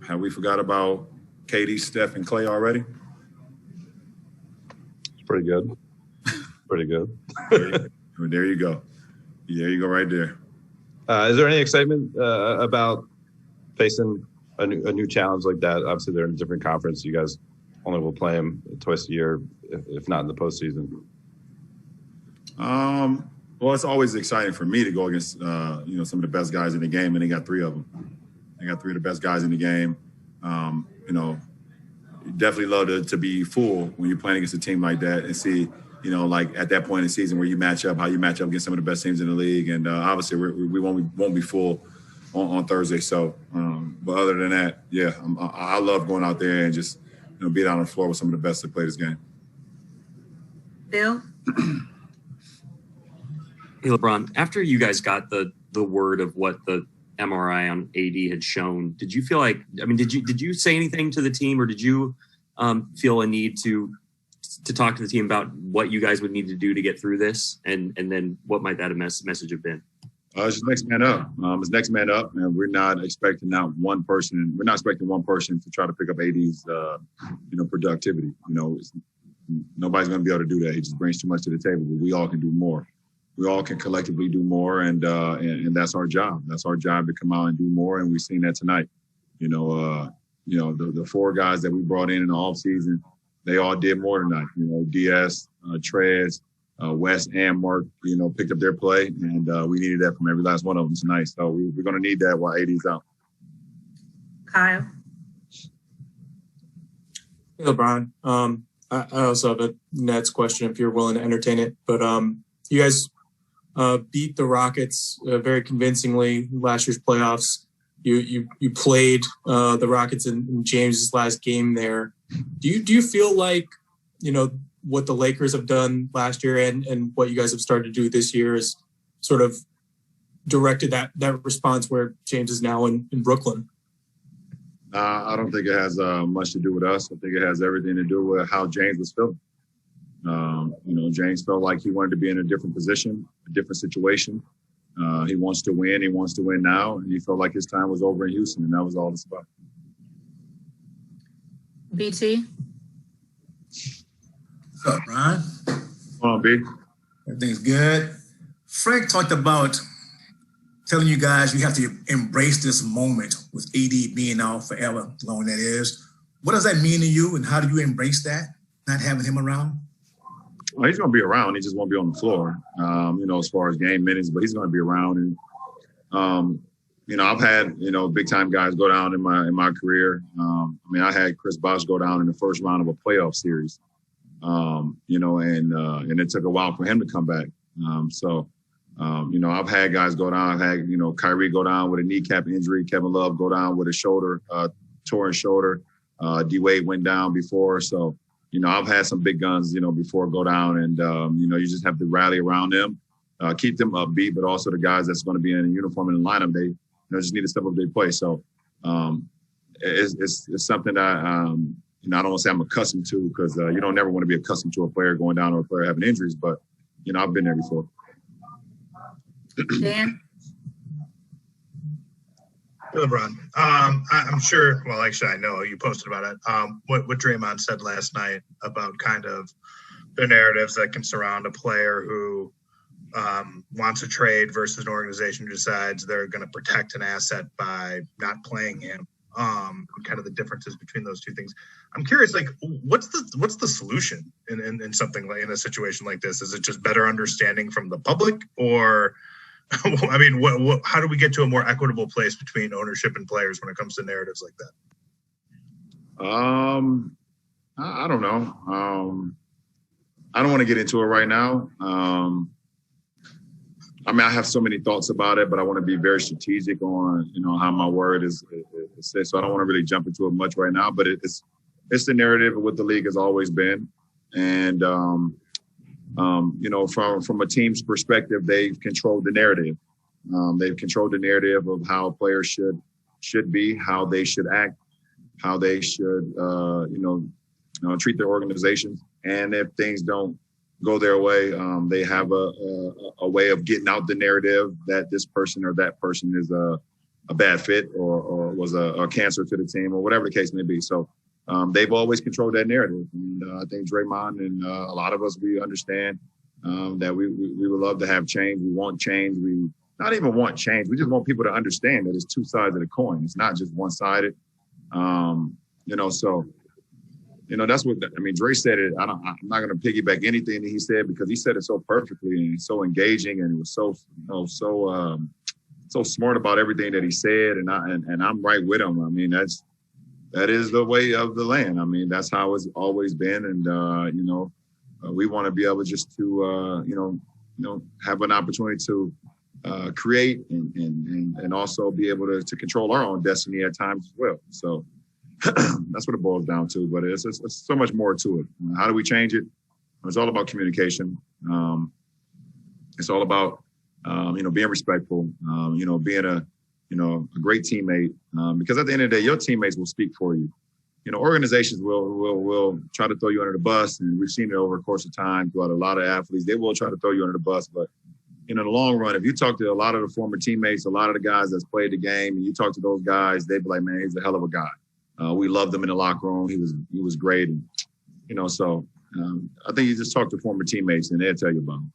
Have we forgot about KD, Steph, and Clay already? It's pretty good. Pretty good. There you go. There you go right there. Is there any excitement about facing a new challenge like that? Obviously, they're in a different conference. You guys only will play them twice a year, if not in the postseason. Well, it's always exciting for me to go against, some of the best guys in the game, and they got 3 of them. They got 3 of the best guys in the game. You definitely love to be full when you're playing against a team like that and see, like at that point in the season where you match up, how you match up against some of the best teams in the league. And obviously we won't be full on Thursday. So, but other than that, yeah, I love going out there and just, being out on the floor with some of the best that play this game. Bill? Hey, LeBron, after you guys got the word of what the MRI on AD had shown, did you feel like, did you say anything to the team, or did you feel a need to talk to the team about what you guys would need to do to get through this? And then what might that message have been? It's just next man up. It's next man up, and we're not expecting one person. We're not expecting one person to try to pick up AD's, productivity. Nobody's going to be able to do that. He just brings too much to the table, but we all can do more. We all can collectively do more, and that's our job. That's our job, to come out and do more, and we've seen that tonight. The 4 guys that we brought in the offseason, they all did more tonight. DS, Trez, Wes, and Mark, picked up their play, and we needed that from every last one of them tonight. So we're going to need that while AD's out. Kyle? Hey, LeBron. I also have a Nets question if you're willing to entertain it. But you guys beat the Rockets very convincingly last year's playoffs. You played the Rockets in James's last game there. Do you feel like, what the Lakers have done last year and what you guys have started to do this year is sort of directed that response where James is now in Brooklyn? I don't think it has much to do with us. I think it has everything to do with how James was feeling. James felt like he wanted to be in a different position, a different situation. He wants to win. He wants to win now. And he felt like his time was over in Houston, and that was all it's about. BT? What's up, Ron? Come on, B. Everything's good. Frank talked about telling you guys you have to embrace this moment with AD being out forever, as long as that is. What does that mean to you, and how do you embrace that, not having him around? Well, he's going to be around. He just won't be on the floor, as far as game minutes, but he's going to be around. And, I've had, big-time guys go down in my career. I had Chris Bosh go down in the first round of a playoff series, and it took a while for him to come back. I've had guys go down. I've had, Kyrie go down with a kneecap injury. Kevin Love go down with a torn shoulder. D-Wade went down before. So, I've had some big guns, before go down. And, you just have to rally around them, keep them upbeat, but also the guys that's going to be in a uniform and in the lineup, they just need to step up their play. So it's something that, I don't want to say I'm accustomed to, because you don't never want to be accustomed to a player going down or a player having injuries. But, I've been there before. Dan? LeBron, I'm sure, well, actually, I know you posted about it. What Draymond said last night about kind of the narratives that can surround a player who wants a trade versus an organization who decides they're going to protect an asset by not playing him. Kind of the differences between those two things. I'm curious, like, what's the solution in something like, in a situation like this? Is it just better understanding from the public, or I mean, how do we get to a more equitable place between ownership and players when it comes to narratives like that? I don't know. I don't want to get into it right now. I have so many thoughts about it, but I want to be very strategic on, how my word is said. So I don't want to really jump into it much right now, but it's the narrative of what the league has always been. And, from a team's perspective, they've controlled the narrative. They've controlled the narrative of how players should be, how they should act, how they should, treat their organizations. And if things don't go their way, they have a way of getting out the narrative that this person or that person is a bad fit or was a cancer to the team or whatever the case may be. So they've always controlled that narrative. And I think Draymond and a lot of us, we understand that we would love to have change. We want change. We not even want change. We just want people to understand that it's two sides of the coin. It's not just one-sided. So, that's what, Dre said it. I'm not going to piggyback anything that he said because he said it so perfectly and so engaging and it was so smart about everything that he said. And I'm right with him. That is the way of the land. That's how it's always been. And, we want to be able just to, have an opportunity to create and also be able to control our own destiny at times as well. So that's what it boils down to. But it's so much more to it. How do we change it? It's all about communication. It's all about, being respectful, being a great teammate. Because at the end of the day, your teammates will speak for you. Organizations will try to throw you under the bus, and we've seen it over the course of time throughout a lot of athletes. They will try to throw you under the bus, but in the long run, if you talk to a lot of the former teammates, a lot of the guys that's played the game, and you talk to those guys, they'd be like, "Man, he's a hell of a guy. We loved him in the locker room. He was great." And, I think you just talk to former teammates, and they'll tell you about him.